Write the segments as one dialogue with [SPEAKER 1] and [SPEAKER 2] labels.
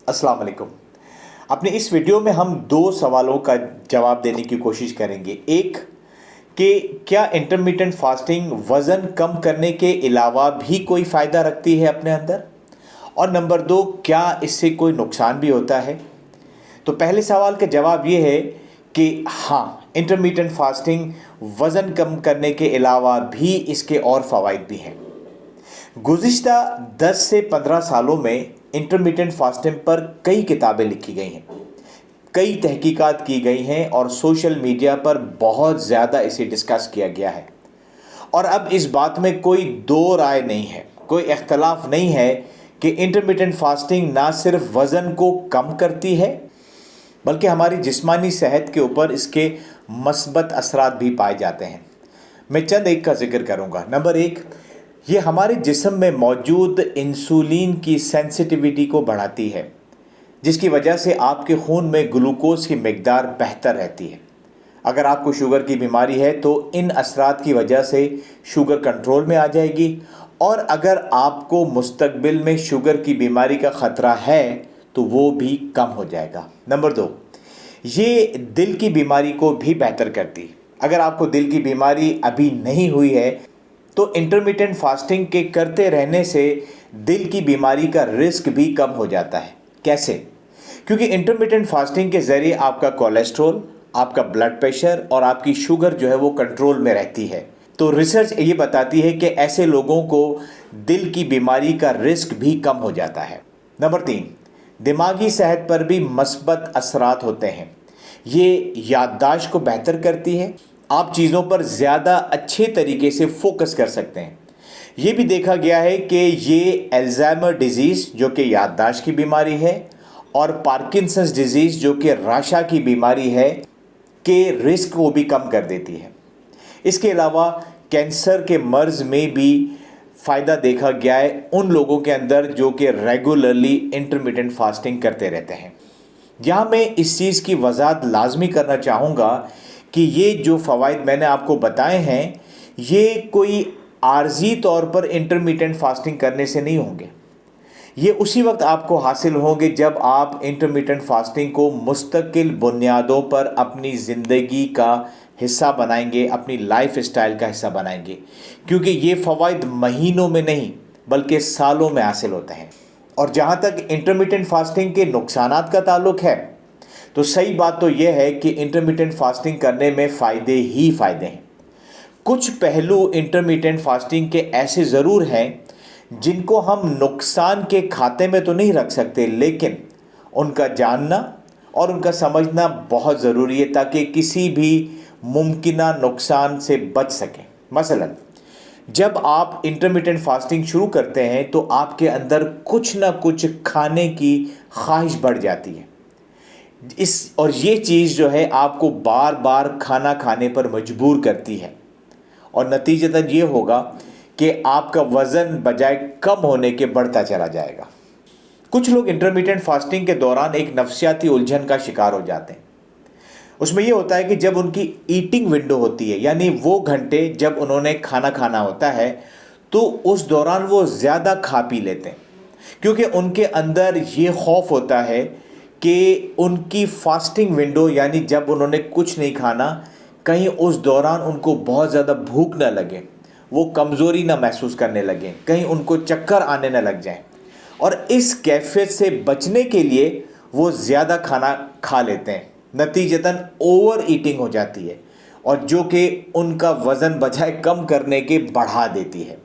[SPEAKER 1] अस्सलाम वालेकुम। अपने इस वीडियो में हम दो सवालों का जवाब देने की कोशिश करेंगे। एक कि क्या इंटरमिटेंट फास्टिंग वज़न कम करने के अलावा भी कोई फ़ायदा रखती है अपने अंदर, और नंबर दो, क्या इससे कोई नुकसान भी होता है। तो पहले सवाल का जवाब ये है कि हाँ, इंटरमिटेंट फास्टिंग वज़न कम करने के अलावा भी इसके और फ़वाइद भी हैं। गुज़िश्ता 10 से 15 सालों में इंटरमिटेंट फास्टिंग पर कई किताबें लिखी गई हैं, कई तहकीकात की गई हैं और सोशल मीडिया पर बहुत ज़्यादा इसे डिस्कस किया गया है। और अब इस बात में कोई दो राय नहीं है, कोई इख्तलाफ नहीं है कि इंटरमिटेंट फास्टिंग ना सिर्फ वज़न को कम करती है बल्कि हमारी जिस्मानी सेहत के ऊपर इसके मस्बत असरात भी पाए जाते हैं। मैं चंद एक का जिक्र करूँगा। नंबर एक, ये हमारे जिस्म में मौजूद इंसुलिन की सेंसिटिविटी को बढ़ाती है, जिसकी वजह से आपके खून में ग्लूकोज की मिकदार बेहतर रहती है। अगर आपको शुगर की बीमारी है तो इन असरात की वजह से शुगर कंट्रोल में आ जाएगी, और अगर आपको मुस्तकबिल में शुगर की बीमारी का ख़तरा है तो वो भी कम हो जाएगा। नंबर दो, ये दिल की बीमारी को भी बेहतर करती है। अगर आपको दिल की बीमारी अभी नहीं हुई है तो इंटरमिटेंट फास्टिंग के करते रहने से दिल की बीमारी का रिस्क भी कम हो जाता है। कैसे? क्योंकि इंटरमिटेंट फास्टिंग के ज़रिए आपका कोलेस्ट्रॉल, आपका ब्लड प्रेशर और आपकी शुगर जो है वो कंट्रोल में रहती है। तो रिसर्च ये बताती है कि ऐसे लोगों को दिल की बीमारी का रिस्क भी कम हो जाता है। नंबर तीन, दिमागी सेहत पर भी मस्बत असरात होते हैं। ये याददाश्त को बेहतर करती है, आप चीज़ों पर ज़्यादा अच्छे तरीके से फोकस कर सकते हैं। ये भी देखा गया है कि ये अल्जाइमर डिज़ीज़ जो कि याददाश्त की बीमारी है और पार्किंसंस डिज़ीज़ जो कि राशा की बीमारी है के रिस्क को भी कम कर देती है। इसके अलावा कैंसर के मर्ज़ में भी फ़ायदा देखा गया है उन लोगों के अंदर जो कि रेगुलरली इंटरमिटेंट फास्टिंग करते रहते हैं। यहाँ मैं इस चीज़ की वजाहत लाजमी करना चाहूँगा कि ये जो फ़वाइद मैंने आपको बताए हैं ये कोई आर्जी तौर पर इंटरमिटेंट फास्टिंग करने से नहीं होंगे। ये उसी वक्त आपको हासिल होंगे जब आप इंटरमिटेंट फास्टिंग को मुस्तकिल बुनियादों पर अपनी ज़िंदगी का हिस्सा बनाएंगे, अपनी लाइफ स्टाइल का हिस्सा बनाएंगे, क्योंकि ये फ़वाइद महीनों में नहीं बल्कि सालों में हासिल होते हैं। और जहाँ तक इंटरमिटेंट फास्टिंग के नुकसानात का ताल्लुक़ है तो सही बात तो यह है कि इंटरमिटेंट फास्टिंग करने में फ़ायदे ही फ़ायदे हैं। कुछ पहलू इंटरमिटेंट फास्टिंग के ऐसे ज़रूर हैं जिनको हम नुकसान के खाते में तो नहीं रख सकते, लेकिन उनका जानना और उनका समझना बहुत ज़रूरी है ताकि किसी भी मुमकिना नुकसान से बच सकें। मसलन जब आप इंटरमिटेंट फास्टिंग शुरू करते हैं तो आपके अंदर कुछ ना कुछ खाने की ख्वाहिश बढ़ जाती है, और ये चीज़ जो है आपको बार बार खाना खाने पर मजबूर करती है, और नतीजतन ये होगा कि आपका वज़न बजाय कम होने के बढ़ता चला जाएगा। कुछ लोग इंटरमिटेंट फास्टिंग के दौरान एक नफ्सियाती उलझन का शिकार हो जाते हैं। उसमें यह होता है कि जब उनकी ईटिंग विंडो होती है, यानी वो घंटे जब उन्होंने खाना खाना होता है, तो उस दौरान वो ज़्यादा खा पी लेते हैं, क्योंकि उनके अंदर ये खौफ होता है कि उनकी फास्टिंग विंडो, यानी जब उन्होंने कुछ नहीं खाना, कहीं उस दौरान उनको बहुत ज़्यादा भूख ना लगे, वो कमज़ोरी ना महसूस करने लगें, कहीं उनको चक्कर आने ना लग जाएं, और इस कैफियत से बचने के लिए वो ज़्यादा खाना खा लेते हैं। नतीजतन ओवर ईटिंग हो जाती है, और जो कि उनका वज़न बजाय कम करने के बढ़ा देती है।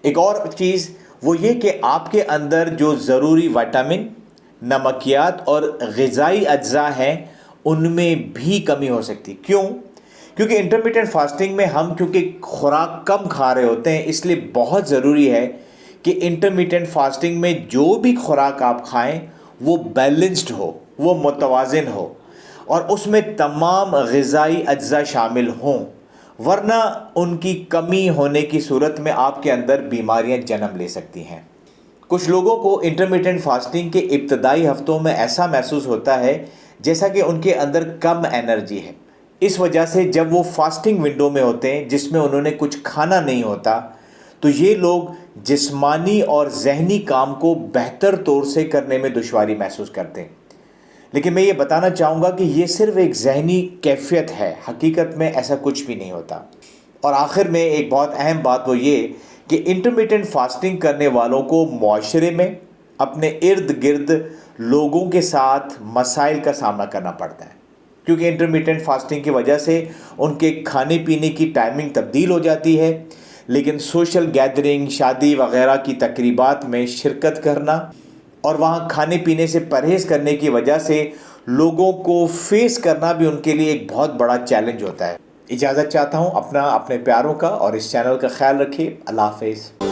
[SPEAKER 1] एक और चीज़ वो ये कि आपके अंदर जो ज़रूरी विटामिन, नमकियात और ग़िज़ाई अज्जा हैं उनमें भी कमी हो सकती। क्यों? क्योंकि इंटरमिटेंट फास्टिंग में हम क्योंकि खुराक कम खा रहे होते हैं, इसलिए बहुत ज़रूरी है कि इंटरमिटेंट फास्टिंग में जो भी खुराक आप खाएं वो बैलेंस्ड हो, वो मुतवाज़िन हो, और उसमें तमाम ग़िज़ाई अज्जा शामिल हों, वरना उनकी कमी होने की सूरत में आपके अंदर बीमारियां जन्म ले सकती हैं। कुछ लोगों को इंटरमिटेंट फास्टिंग के इब्तदाई हफ्तों में ऐसा महसूस होता है जैसा कि उनके अंदर कम एनर्जी है। इस वजह से जब वो फास्टिंग विंडो में होते हैं जिसमें उन्होंने कुछ खाना नहीं होता, تو یہ لوگ جسمانی اور ذہنی کام کو بہتر طور سے کرنے میں دشواری محسوس کرتے ہیں۔ لیکن میں یہ بتانا چاہوں گا کہ یہ صرف ایک ذہنی کیفیت ہے، حقیقت میں ایسا کچھ بھی نہیں ہوتا۔ اور آخر میں ایک بہت اہم بات وہ یہ کہ انٹرمیٹنٹ فاسٹنگ کرنے والوں کو معاشرے میں اپنے ارد گرد لوگوں کے ساتھ مسائل کا سامنا کرنا پڑتا ہے، کیونکہ انٹرمیٹنٹ فاسٹنگ کی وجہ سے ان کے کھانے پینے کی ٹائمنگ تبدیل ہو جاتی ہے، لیکن سوشل گیدرنگ، شادی وغیرہ کی تقریبات میں شرکت کرنا اور وہاں کھانے پینے سے پرہیز کرنے کی وجہ سے لوگوں کو فیس کرنا بھی ان کے لیے ایک بہت بڑا چیلنج ہوتا ہے۔ اجازت چاہتا ہوں اپنے پیاروں کا اور اس چینل کا خیال رکھیے۔ اللہ حافظ۔